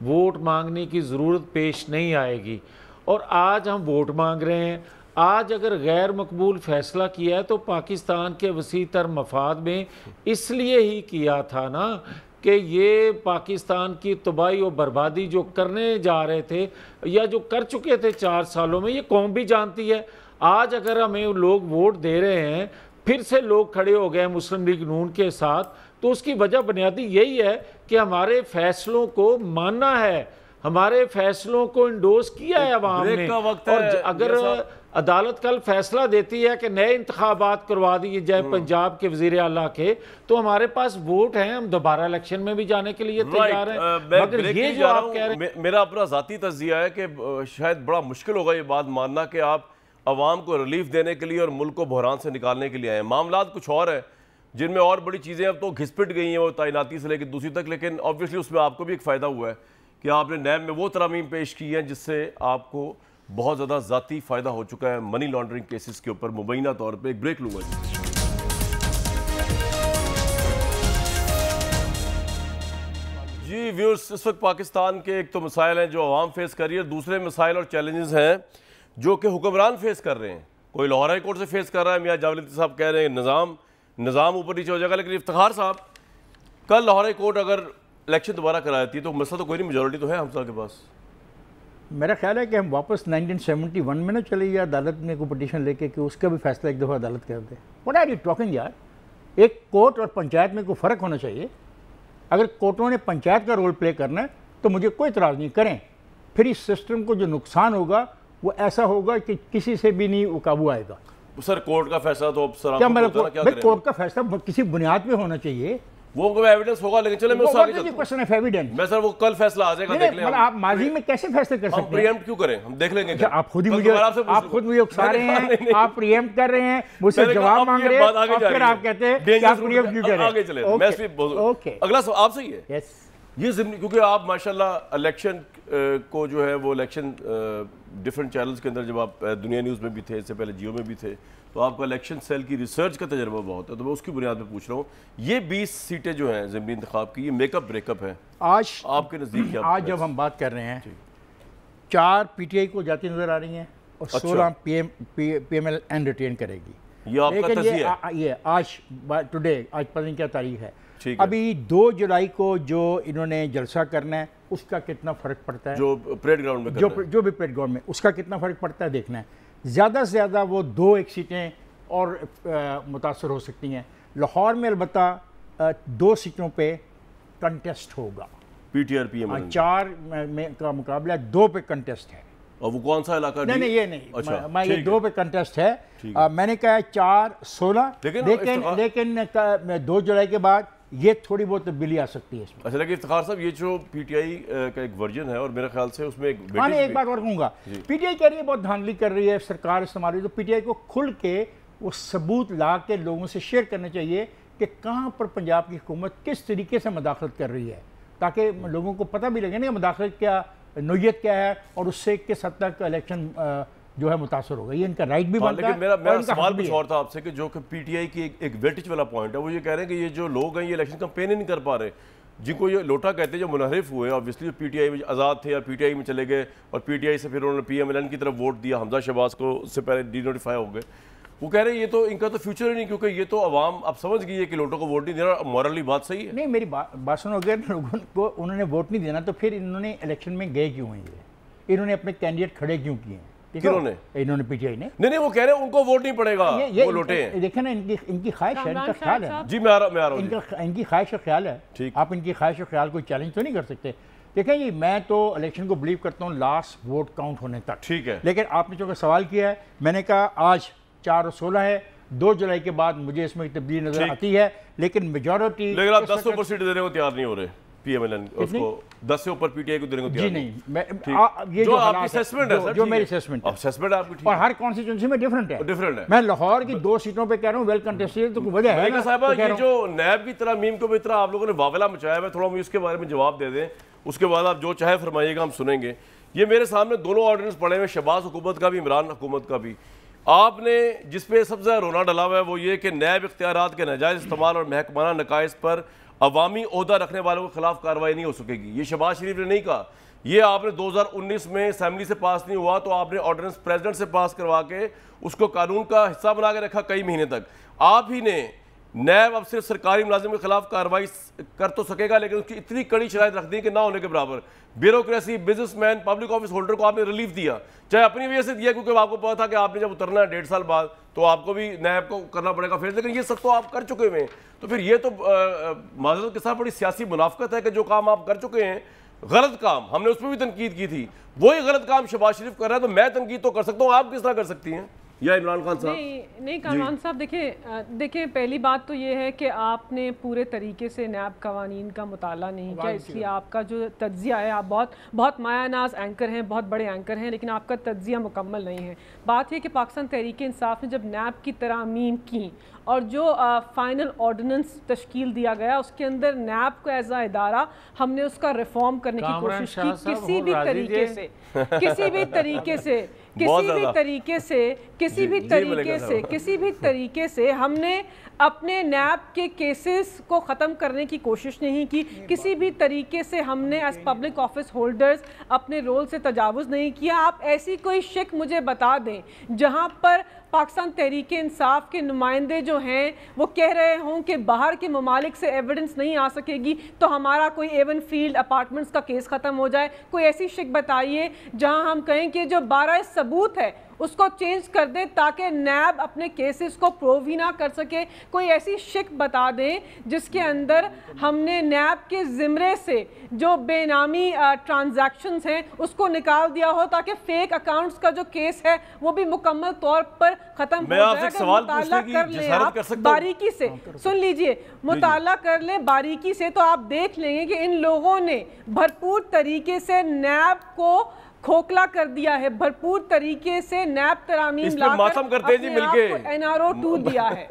ووٹ مانگنے کی ضرورت پیش نہیں آئے گی، اور آج ہم ووٹ مانگ رہے ہیں. آج اگر غیر مقبول فیصلہ کیا ہے تو پاکستان کے وسیع تر مفاد میں اس لیے ہی کیا تھا نا کہ یہ پاکستان کی تباہی و بربادی جو کرنے جا رہے تھے یا جو کر چکے تھے 4 سالوں میں، یہ قوم بھی جانتی ہے. آج اگر ہمیں لوگ ووٹ دے رہے ہیں، پھر سے لوگ کھڑے ہو گئے مسلم لیگ نون کے ساتھ، تو اس کی وجہ بنیادی یہی ہے کہ ہمارے فیصلوں کو ماننا ہے. ہمارے فیصلوں کو انڈوز کیا ہے عوام نے. اور اگر عدالت کل فیصلہ دیتی ہے کہ نئے انتخابات کروا دیے جائے پنجاب کے وزیر اعلیٰ کے، تو ہمارے پاس ووٹ ہیں، ہم دوبارہ الیکشن میں بھی جانے کے لیے تیار ہیں. مگر یہ جو آپ کہہ رہے ہیں،
میرا اپنا ذاتی تجزیہ ہے کہ شاید بڑا مشکل ہوگا یہ بات ماننا کہ آپ عوام کو ریلیف دینے کے لیے اور ملک کو بحران سے نکالنے کے لیے آئے ہیں. معاملات کچھ اور ہیں جن میں اور بڑی چیزیں اب تو گھسپٹ گئی ہیں، وہ تعیناتی سے لے کے دوسری تک، لیکن آبویسلی اس میں آپ کو بھی ایک فائدہ ہوا ہے کہ آپ نے نیب میں وہ ترامیم پیش کی ہیں جس سے آپ کو بہت زیادہ ذاتی فائدہ ہو چکا ہے منی لانڈرنگ کیسز کے اوپر مبینہ طور پہ. ایک بریک لوں گا جی ویورز. اس وقت پاکستان کے ایک تو مسائل ہیں جو عوام فیس کر رہی ہے، دوسرے مسائل اور چیلنجز ہیں جو کہ حکمران فیس کر رہے ہیں. کوئی لاہور ہائی کورٹ سے فیس کر رہا ہے، میاں جاوید صاحب کہہ رہے ہیں نظام اوپر نیچے ہو جائے گا، لیکن افتخار صاحب کل لاہور ہائی کورٹ اگر الیکشن دوبارہ کرا دیتی ہے تو مسئلہ تو کوئی نہیں، میجورٹی تو ہے ہم صاحب کے پاس.
میرا خیال ہے کہ ہم واپس 1971 میں نہ چلے یا عدالت میں کوئی پٹیشن لے کے کہ اس کا بھی فیصلہ ایک دفعہ عدالت کر دے. واٹ آر یو ٹاکنگ یار؟ ایک کورٹ اور پنچایت میں کوئی فرق ہونا چاہیے. اگر کورٹوں نے پنچایت کا رول پلے کرنا ہے تو مجھے کوئی اعتراض نہیں، کریں. پھر اس سسٹم کو جو نقصان ہوگا وہ ایسا ہوگا کہ کسی سے بھی نہیں وہ قابو آئے گا.
سر کورٹ کا فیصلہ تو اب
کیا مطلب کورٹ کا فیصلہ کسی بنیاد پہ ہونا چاہیے،
وہ کوئی ایویڈنس ہوگا، لیکن چلے میں اس آگے
کوسچن آف ایویڈنس.
میں سر وہ کل فیصلہ آ جائے گا، دیکھ لیں.
آپ ماضی میں کیسے فیصلے کر سکتے ہیں؟
ہم پریمپٹ کیوں کریں؟ ہم دیکھ لیں گے.
آپ خود مجھے اکسا رہے ہیں، آپ پریمپٹ کر رہے ہیں، مجھ سے جواب مانگ رہے ہیں، اور پھر آپ کہتے ہیں کہ آپ پریمپٹ کیوں کر رہے ہیں.
آگے چلیں. اگلا سوال آپ سے ہی ہے یہ ضمنی، کیونکہ آپ ماشاءاللہ الیکشن کو جو ہے وہ الیکشن ڈیفرنٹ چینلز کے اندر جب آپ دنیا نیوز میں بھی تھے، اس سے پہلے جیو میں بھی تھے، تو آپ کا الیکشن سیل کی ریسرچ کا تجربہ بہت ہے، تو میں اس کی بنیاد پہ پوچھ رہا ہوں یہ 20 سیٹیں جو ہیں ضمنی انتخاب کی، یہ میک اپ بریک اپ ہے
آج
آپ کے نزدیک کیا؟
آج جب ہم بات کر رہے ہیں 4 پی ٹی آئی کو جاتی نظر آ رہی ہیں اور 16 پی ایم ایل این ریٹین کرے گی.
یہ آپ کا تجزیہ ہے؟
یہ آج ٹوڈے، آج پتہ نہیں کیا تاریخ ہے، ابھی 2 جولائی کو جو انہوں نے جلسہ کرنا ہے اس کا کتنا فرق پڑتا ہے،
جو پریڈ گراؤنڈ میں
جو بھی پریڈ گراؤنڈ میں اس کا کتنا فرق پڑتا ہے دیکھنا ہے. زیادہ سے زیادہ وہ 2 سیٹیں اور متاثر ہو سکتی ہیں. لاہور میں البتہ 2 سیٹوں پہ کنٹیسٹ ہوگا،
P T R P M
4 میں کا مقابلہ 2 پہ کنٹیسٹ ہے.
اور وہ کون سا علاقہ؟
نہیں یہ نہیں، میں یہ 2 پہ کنٹیسٹ ہے. میں نے کہا 4-16، لیکن 2 جولائی کے بعد یہ تھوڑی بہت تبدیلی آ سکتی ہے اس میں.
اچھا، لیکن افتخار صاحب یہ جو پی ٹی آئی کا ایک ورژن ہے اور میرے خیال سے اس میں
ایک بات اور کہوں گا، پی ٹی آئی کہہ رہی ہے بہت دھاندلی کر رہی ہے سرکار استعمال رہی ہے، تو پی ٹی آئی کو کھل کے وہ ثبوت لا کے لوگوں سے شیئر کرنا چاہیے کہ کہاں پر پنجاب کی حکومت کس طریقے سے مداخلت کر رہی ہے، تاکہ لوگوں کو پتہ بھی لگے نا کہ مداخلت کیا، نوعیت کیا ہے، اور اس سے کس حد تک الیکشن جو ہے متاثر ہوگا. یہ ان کا رائٹ بھی بنتا ہے.
لیکن میرا سوال کچھ اور تھا آپ سے کہ جو کہ پی ٹی آئی کی ایک ویٹیج والا پوائنٹ ہے، وہ یہ کہہ رہے ہیں کہ یہ جو لوگ ہیں یہ الیکشن کمپین ہی نہیں کر پا رہے، جن کو یہ لوٹا کہتے ہیں، جو منحرف ہوئے obviously جو پی ٹی آئی میں آزاد تھے یا پی ٹی آئی میں چلے گئے اور پی ٹی آئی سے پھر انہوں نے پی ایم ایل این کی طرف ووٹ دیا، حمزہ شہباز کو اس سے پہلے ڈی نوٹیفائی ہو گئے. وہ کہہ رہے ہیں یہ تو ان کا تو فیوچر ہی نہیں، کیونکہ یہ تو عوام اب سمجھ گئی ہے کہ لوٹوں کو ووٹ نہیں دینا. مورلی بات صحیح ہے؟
نہیں، میری بات سنو، اگر لوگوں کو انہوں نے ووٹ نہیں دینا تو پھر انہوں نے الیکشن میں گئے کیوں ہیں؟ انہوں نے اپنے کینڈیڈیٹ کھڑے کیوں کیے ہیں؟ انہوں نے پی ٹی آئی نے
نہیں وہ کہہ رہے ہیں ان کو ووٹ نہیں پڑے گا، وہ لوٹے ہیں.
دیکھیں نا، ان کی خواہش ہے، ان کا خیال ہے.
جی میں آ رہا ہوں.
ان کی خواہش اور خیال ہے، آپ ان کی خواہش اور خیال کو چیلنج تو نہیں کر سکتے. دیکھیں جی، میں تو الیکشن کو بلیو کرتا ہوں لاسٹ ووٹ کاؤنٹ ہونے تک.
ٹھیک ہے،
لیکن آپ نے چونکہ سوال کیا ہے، میں نے کہا آج 4 اور 16 ہے، 2 جولائی کے بعد مجھے اس میں تبدیلی نظر آتی ہے، لیکن میجورٹی.
لیکن آپ 10 سے اوپر سیٹ دینے کو تیار نہیں ہو رہے پی ایم ایل این اس کو، 10 سے اوپر پی ٹی آئی کو دینے کو تیار نہیں.
یہ
جو آپ کی اسیسمنٹ ہے سر،
جو میری اسیسمنٹ
ہے آپ کی،
اور ہر کانسٹیچوئنسی میں ڈیفرنٹ ہے. میں لاہور کی 2 سیٹوں پہ کہہ رہا ہوں ویل کنٹیسٹڈ، تو وجہ ہے نا
صاحبہ یہ جو نیب کی طرح میم کو طرح آپ لوگوں نے واویلا مچایا ہے، تھوڑا مجھے اس کے بارے میں جواب دے دیں، اس کے بعد آپ جو چاہے فرمائیے گا، ہم سنیں گے. یہ میرے سامنے دونوں آرڈیننس پڑے ہوئے، شہباز حکومت کا بھی، عمران حکومت کا بھی. آپ نے جس پہ سب سے زیادہ رونا ڈلا ہوا ہے وہ یہ کہ نیب اختیارات کے ناجائز استعمال اور محکمانہ نقائص پر عوامی عہدہ رکھنے والوں کے خلاف کارروائی نہیں ہو سکے گی. یہ شہباز شریف نے نہیں کہا، یہ آپ نے 2019 میں اسمبلی سے پاس نہیں ہوا تو آپ نے آرڈیننس پریزیڈنٹ سے پاس کروا کے اس کو قانون کا حصہ بنا کے رکھا کئی مہینے تک. آپ ہی نے نیب اب صرف سرکاری ملازم کے خلاف کارروائی کر تو سکے گا، لیکن اس کی اتنی کڑی شرائط رکھ دی کہ نہ ہونے کے برابر. Bureaucracy, business man, public office holder کو آپ نے ریلیف دیا، چاہے اپنی وجہ سے دیا کیونکہ آپ کو پتا تھا کہ آپ نے جب اترنا ہے 1.5 سال بعد تو آپ کو بھی نیب کو کرنا پڑے گا فیس، لیکن یہ سب تو آپ کر چکے ہوئے ہیں. تو پھر یہ تو معذرت کے ساتھ بڑی سیاسی منافقت ہے کہ جو کام آپ کر چکے ہیں غلط کام ہم نے اس پہ بھی تنقید کی تھی, وہی غلط کام شہباز شریف کر رہا ہے, تو میں تنقید تو کر سکتا ہوں, آپ کس طرح کر سکتی ہیں یا عمران خان صاحب؟
نہیں کامران صاحب دیکھیں پہلی بات تو یہ ہے کہ آپ نے پورے طریقے سے نیب قوانین کا مطالعہ نہیں کیا, اس لیے آپ کا جو تجزیہ ہے, آپ بہت مایہ ناز اینکر ہیں, بہت بڑے اینکر ہیں, لیکن آپ کا تجزیہ مکمل نہیں ہے. بات یہ کہ پاکستان تحریک انصاف نے جب نیب کی ترامیم کی اور جو فائنل آرڈیننس تشکیل دیا گیا, اس کے اندر نیب کو ایز اے ادارہ ہم نے اس کا ریفارم کرنے کی کوشش کی, کسی بھی طریقے سے ہم نے اپنے نیب کے کیسز کو ختم کرنے کی کوشش نہیں کی, کسی بھی طریقے سے ہم نے ایز پبلک آفس ہولڈرز اپنے رول سے تجاوز نہیں کیا. آپ ایسی کوئی شک مجھے بتا دیں جہاں پر پاکستان تحریک انصاف کے نمائندے جو ہیں وہ کہہ رہے ہوں کہ باہر کے ممالک سے ایویڈنس نہیں آ سکے گی تو ہمارا کوئی ایون فیلڈ اپارٹمنٹس کا کیس ختم ہو جائے. کوئی ایسی شک بتائیے جہاں ہم کہیں کہ جو 12 ثبوت ہے اس کو چینج کر دیں تاکہ نیب اپنے کیسز کو پروو ہی نہ کر سکے. کوئی ایسی شک بتا دیں جس کے اندر ہم نے نیب کے زمرے سے جو بے نامی ٹرانزیکشنز ہیں اس کو نکال دیا ہو تاکہ فیک اکاؤنٹس کا جو کیس ہے وہ بھی مکمل طور پر ختم ہو جائے. اگر مطالعہ کر لیں آپ باریکی سے, سن لیجئے, مطالعہ کر لیں باریکی سے تو آپ دیکھ لیں گے کہ ان لوگوں نے بھرپور طریقے سے نیب کو کھوکھلا کر دیا ہے, بھرپور طریقے سے نیب ترامیم لا کر اپنے آپ کو NRO 2 دیا ہے.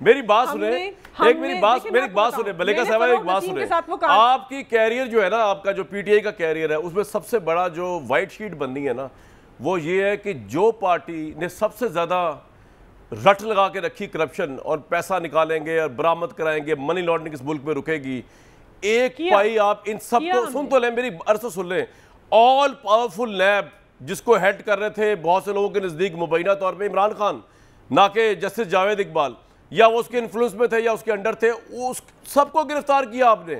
میری بات سنیں, ایک میری بات سنیں ملیکہ صاحبہ, ایک بات سنیں. آپ کی کیریئر جو ہے نا, آپ کا جو پی ٹی آئی کا کیریئر ہے, اس میں سب سے بڑا جو وائٹ شیٹ بننی ہے نا, وہ یہ ہے کہ جو پارٹی نے سب سے زیادہ رٹ لگا کے رکھی کرپشن اور پیسہ نکالیں گے اور برآمد کرائیں گے, منی لانڈرنگ اس ملک میں رکے گی, ایک پائی آپ ان سب کو سن تو لیں, میری عرض سن لیں. آل پاورفل نیب جس کو ہیڈ کر رہے تھے بہت سے لوگوں کے نزدیک مبینہ طور پہ عمران خان, نہ کہ جسٹس جاوید اقبال, یا وہ اس کے انفلوئنس میں تھے یا اس کے انڈر تھے, اس سب کو گرفتار کیا آپ نے.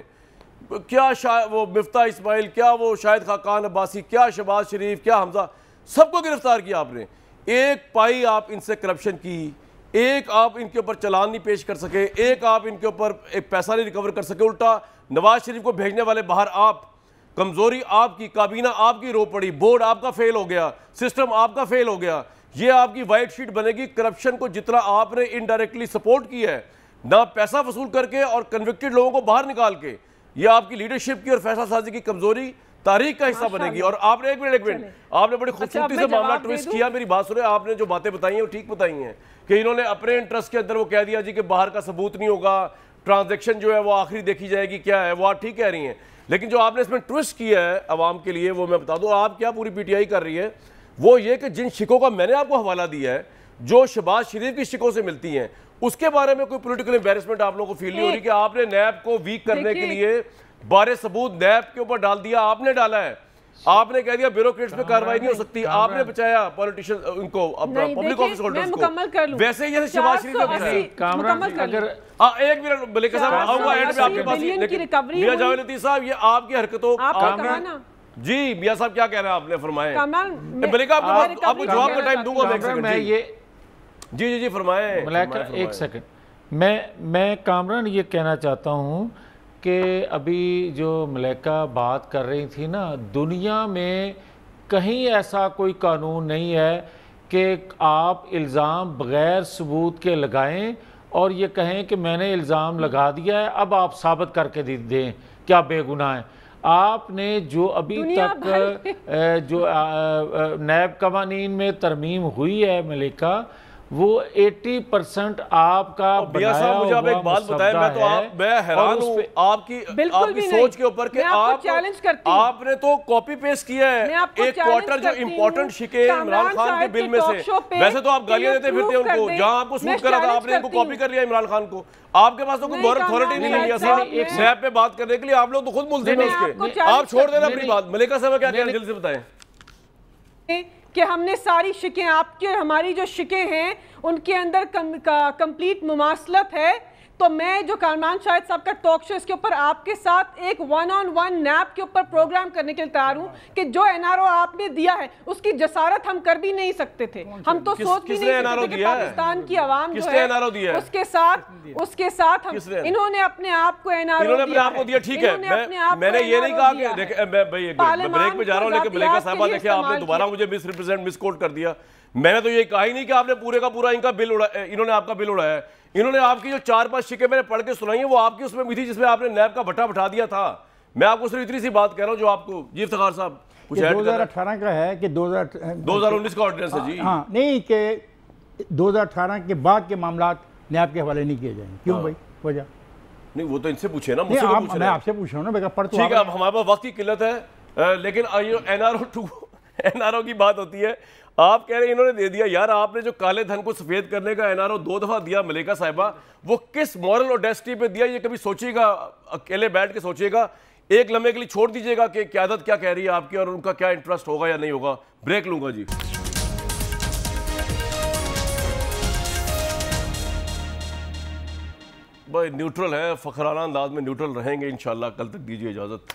کیا وہ مفتاح اسماعیل, کیا وہ شاہد خاقان عباسی, کیا شہباز شریف, کیا حمزہ, سب کو گرفتار کیا آپ نے. ایک پائی آپ ان سے کرپشن کی, ایک آپ ان کے اوپر چلان نہیں پیش کر سکے, ایک آپ ان کے اوپر ایک پیسہ نہیں ریکور کر سکے. الٹا نواز شریف کو بھیجنے والے باہر آپ, کمزوری آپ کی, کابینہ آپ کی رو پڑی, بورڈ آپ کا فیل ہو گیا, سسٹم آپ کا فیل ہو گیا. یہ آپ کی وائٹ شیٹ بنے گی. کرپشن کو جتنا آپ نے انڈائریکٹلی سپورٹ کیا ہے, نہ پیسہ وصول کر کے اور کنوکٹڈ لوگوں کو باہر نکال کے, یہ آپ کی لیڈرشپ کی اور فیصلہ سازی کی کمزوری تاریخ کا حصہ بنے گی. اور آپ نے ایک منٹ آپ نے بڑی خوبصورتی سے معاملہ ٹویسٹ کیا. میری بات سنیں, آپ نے جو باتیں بتائی ہیں وہ ٹھیک بتائی ہیں کہ انہوں نے اپنے انٹرسٹ کے اندر وہ کہہ دیا جی کہ باہر کا ثبوت نہیں ہوگا, ٹرانزیکشن جو ہے وہ آخری دیکھی جائے گی, کیا ہے وہ آپ ٹھیک کہہ رہی ہیں. لیکن جو آپ نے اس میں ٹویسٹ کیا ہے عوام کے لیے, وہ میں بتا دوں آپ کیا پوری پی ٹی آئی کر رہی ہے, وہ یہ کہ جن شکوں کا میں نے آپ کو حوالہ دیا ہے, جو شہباز شریف کی شکوں سے ملتی ہیں, اس کے بارے میں کوئی پولیٹیکل امبیرسمنٹ آپ لوگوں کو فیل نہیں ہو رہی کہ آپ نے نیب کو ویک کرنے کے لیے بارے ثبوت نیب کے اوپر ڈال دیا, آپ نے ڈالا ہے, آپ نے کہہ دیا بیوروکریٹس پہ کارروائی نہیں ہو سکتی, آپ نے بچایا پولیٹیشین ان کو, اپنا پبلک آفس ہولڈرز کو. ویسے یہ شہباز شریف کا بچایا.
اگر
ایک منٹ ملیکہ صاحب آؤں گا اینڈ میں آپ کے پاس, لیکن میاں جاوید لطیف صاحب یہ آپ کی حرکتوں, جی میاں صاحب کیا کہہ رہے ہیں, آپ نے فرمائے ملیکہ آپ کو جواب کا ٹائم دوں گا. جی جی جی فرمائیں.
ایک سیکنڈ, میں کامران یہ کہنا چاہتا ہوں کہ ابھی جو ملیکہ بات کر رہی تھی نا, دنیا میں کہیں ایسا کوئی قانون نہیں ہے کہ آپ الزام بغیر ثبوت کے لگائیں اور یہ کہیں کہ میں نے الزام لگا دیا ہے, اب آپ ثابت کر کے دیں کیا بے گناہ ہیں. آپ نے جو ابھی تک جو نیب قوانین میں ترمیم ہوئی ہے ملیکہ, وہ 80% آپ کا بنایا ہوا مسودہ ہے.
میں حیران ہوں آپ کی سوچ کے اوپر کہ آپ نے تو کاپی پیسٹ کیا ہے ایک کوارٹر جو امپورٹنٹ شکے عمران خان کے بل میں سے. ویسے تو آپ گالیاں دیتے پھرتے ان کو, جہاں آپ کو سوٹ کرا تھا آپ نے ان کو کاپی کر لیا عمران خان کو. آپ کے پاس تو کوئی مورل اتھارٹی نہیں لیا صاحب نیب پہ بات کرنے کے لیے, آپ لوگ تو خود ملزم ہیں اس کے. آپ چھوڑ دینا اپنی بات. ملیکہ صاحب کیا کہہ رہے ہیں جلدی سے بتائیں.
کہ ہم نے ساری شکیں, آپ کی اور ہماری جو شکیں ہیں ان کے اندر کمپلیٹ مماثلت ہے, تو میں جو کامران شاہد صاحب کا ٹاک شو اس کے اوپر آپ کے ساتھ ایک 1-on-1 نیب کے اوپر پروگرام کرنے کے لیے تیار ہوں کہ جو NRO آپ نے دیا ہے اس کی جسارت ہم کر بھی نہیں سکتے تھے, ہم تو سوچ بھی نہیں سکتے تھے کہ پاکستان کی عوام جو ہے اس کے ساتھ ہم, انہوں نے اپنے آپ کو NRO
دیا. ٹھیک ہے, میں نے یہ نہیں کہا کہ میں بریک پہ جا رہا ہوں, لیکن ملیکہ صاحبہ دیکھیں آپ نے دوبارہ مجھے مس کوٹ کر دیا. میں نے تو یہ کہا ہی نہیں کہ آپ نے پورے کا پورا ان کا بل اڑایا, انہوں نے آپ کا بل اڑایا ہے. انہوں نے آپ کی جو 4-5 شکیں میں نے پڑھ کے سنائی ہیں وہ آپ کی اس میں بھی تھی جس میں آپ نے نیب کا بٹا بٹھا دیا تھا. میں آپ کو صرف اتنی سی بات کہہ رہا ہوں جو آپ کو جی افتخار صاحب
2018 کا ہے کہ
2019 کا آرڈیننس ہے جی.
ہاں نہیں کہ 2018 کے بعد کے معاملات نیب کے حوالے نہیں کیے جائیں. کیوں بھائی وجہ
نہیں, وہ تو ان سے پوچھے نا, مجھ سے پوچھ رہے ہیں.
میں آپ سے پوچھ رہا ہوں نا بیگا پڑھ تو.
ٹھیک ہے, اب ہمارے پاس وقت کی قلت ہے, لیکن NRO کی بات ہوتی ہے. آپ کہہ رہے ہیں انہوں نے دے دیا. یار آپ نے جو کالے دھن کو سفید کرنے کا NRO 2 دفعہ دیا ملیکہ صاحبہ, وہ کس مورل اوڈیسٹی پہ دیا, یہ کبھی سوچیے گا, اکیلے بیٹھ کے سوچیے گا, ایک لمحے کے لیے چھوڑ دیجیے گا کہ قیادت کیا کہہ رہی ہے آپ کی اور ان کا کیا انٹرسٹ ہوگا یا نہیں ہوگا. بریک لوں گا جی. بھائی نیوٹرل ہے, فخرانہ انداز میں نیوٹرل رہیں گے انشاءاللہ. کل تک دیجیے اجازت.